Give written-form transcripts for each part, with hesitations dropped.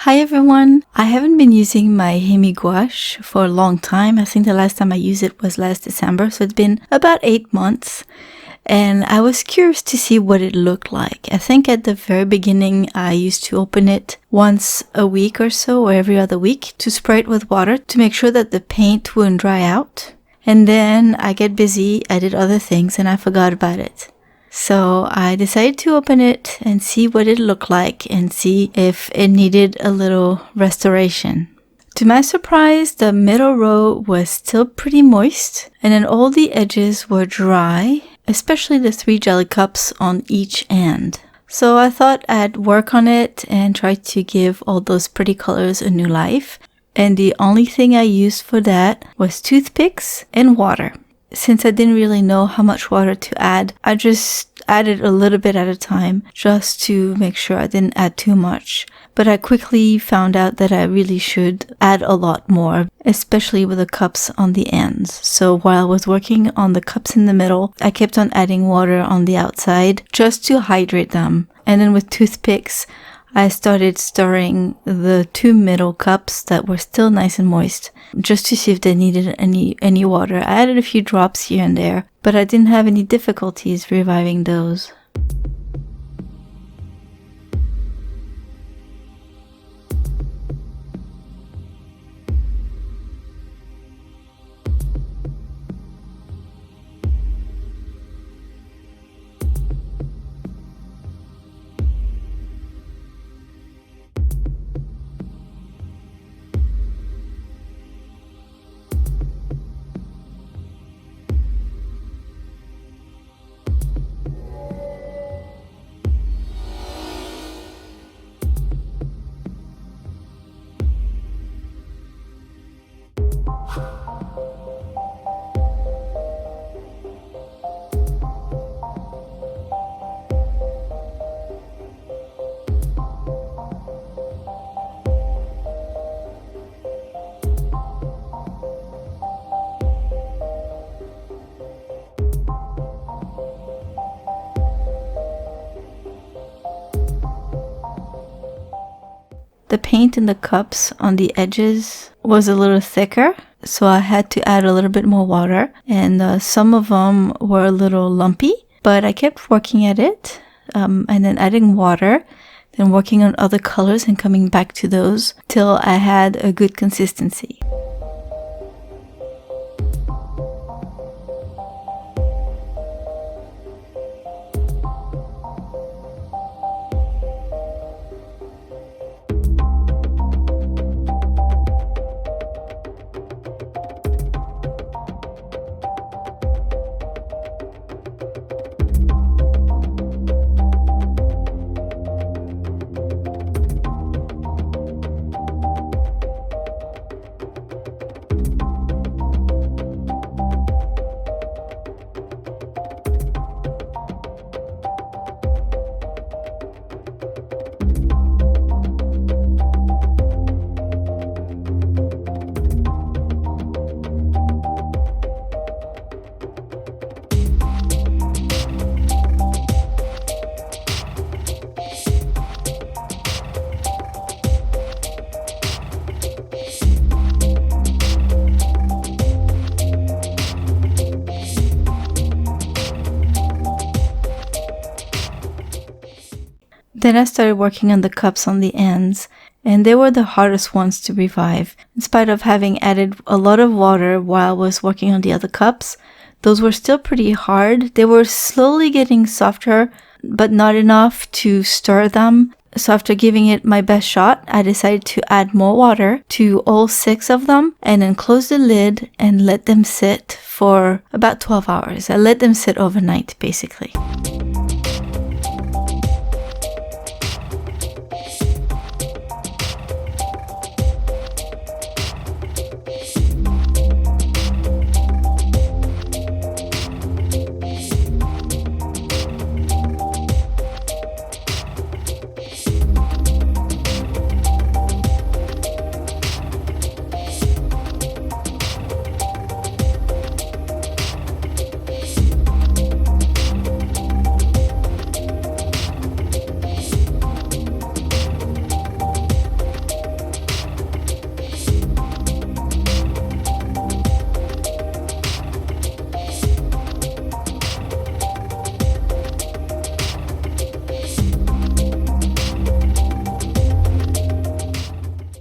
Hi everyone! I haven't been using my HIMI Gouache for a long time. I think the last time I used it was last December, so it's been about 8 months. And I was curious to see what it looked like. I think at the very beginning I used to open it once a week or so, or every other week, to spray it with water to make sure that the paint wouldn't dry out. And then I get busy, I did other things, and I forgot about it. So I decided to open it and see what it looked like and see if it needed a little restoration. To my surprise, the middle row was still pretty moist, and then all the edges were dry, especially the 3 jelly cups on each end. So I thought I'd work on it and try to give all those pretty colors a new life. And the only thing I used for that was toothpicks and water. Since I didn't really know how much water to add, I just added a little bit at a time just to make sure I didn't add too much. But I quickly found out that I really should add a lot more, especially with the cups on the ends. So while I was working on the cups in the middle, I kept on adding water on the outside just to hydrate them. And then with toothpicks, I started stirring the 2 middle cups that were still nice and moist, just to see if they needed any water. I added a few drops here and there, but I didn't have any difficulties reviving those. The paint in the cups on the edges was a little thicker, so I had to add a little bit more water, and some of them were a little lumpy, but I kept working at it, and then adding water, then working on other colors and coming back to those till I had a good consistency. Then I started working on the cups on the ends, and they were the hardest ones to revive. In spite of having added a lot of water while I was working on the other cups, those were still pretty hard. They were slowly getting softer, but not enough to stir them. So after giving it my best shot, I decided to add more water to all 6 of them and then close the lid and let them sit for about 12 hours. I let them sit overnight, basically.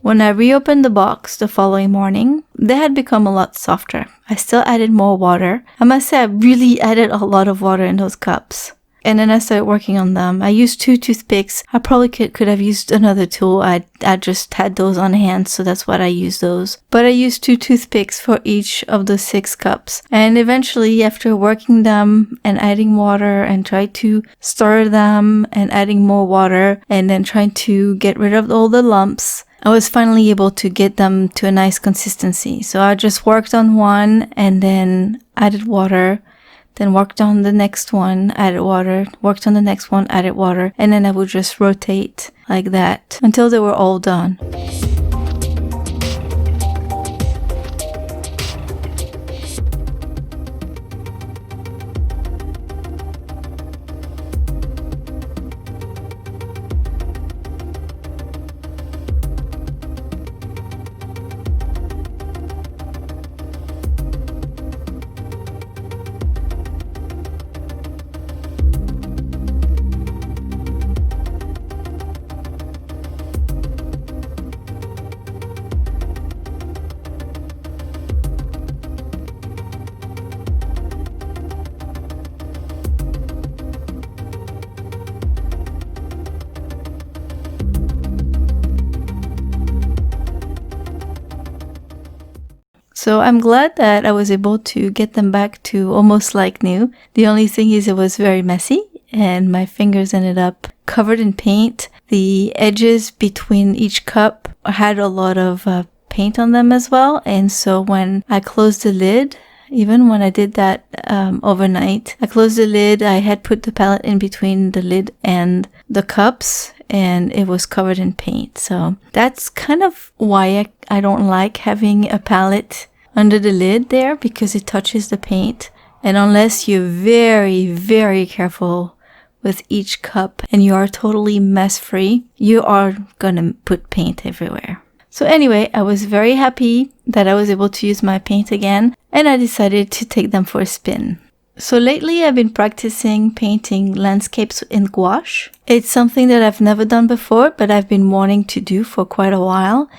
When I reopened the box the following morning, they had become a lot softer. I still added more water. I must say I really added a lot of water in those cups. And then I started working on them. I used 2 toothpicks. I probably could have used another tool. I just had those on hand, so that's what I used those. But I used 2 toothpicks for each of the 6 cups. And eventually, after working them and adding water and tried to stir them and adding more water and then trying to get rid of all the lumps, I was finally able to get them to a nice consistency. So I just worked on one and then added water. Then worked on the next one, added water, worked on the next one, added water, and then I would just rotate like that until they were all done. So I'm glad that I was able to get them back to almost like new. The only thing is it was very messy and my fingers ended up covered in paint. The edges between each cup had a lot of paint on them as well. And so when I closed the lid, even when I did that overnight, I closed the lid, I had put the palette in between the lid and the cups and it was covered in paint. So that's kind of why I don't like having a palette under the lid there, because it touches the paint. And unless you're very, very careful with each cup and you are totally mess free, you are gonna put paint everywhere. So anyway, I was very happy that I was able to use my paint again, and I decided to take them for a spin. So lately I've been practicing painting landscapes in gouache. It's something that I've never done before, but I've been wanting to do for quite a while.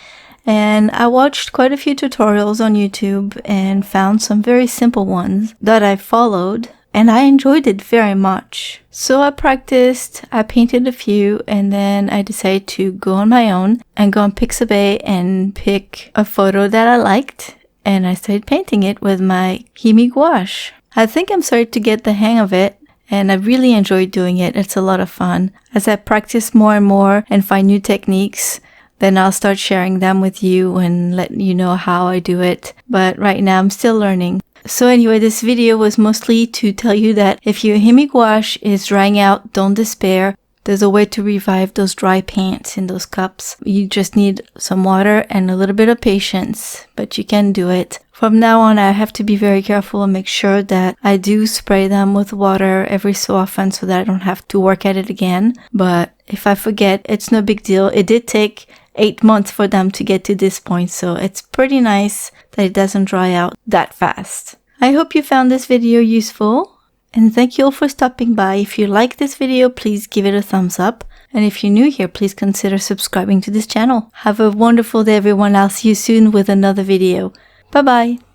And I watched quite a few tutorials on YouTube and found some very simple ones that I followed, and I enjoyed it very much. So I practiced, I painted a few, and then I decided to go on my own and go on Pixabay and pick a photo that I liked, and I started painting it with my HIMI gouache. I think I'm starting to get the hang of it, and I really enjoy doing it. It's a lot of fun. As I practice more and more and find new techniques, then I'll start sharing them with you and let you know how I do it. But right now I'm still learning. So anyway, this video was mostly to tell you that if your HIMI gouache is drying out, don't despair. There's a way to revive those dry paints in those cups. You just need some water and a little bit of patience, but you can do it. From now on, I have to be very careful and make sure that I do spray them with water every so often so that I don't have to work at it again. But if I forget, it's no big deal. It did take 8 months for them to get to this point, so it's pretty nice that it doesn't dry out that fast. I hope you found this video useful, and thank you all for stopping by. If you like this video, please give it a thumbs up, and if you're new here, please consider subscribing to this channel. Have a wonderful day, everyone. I'll see you soon with another video. Bye bye.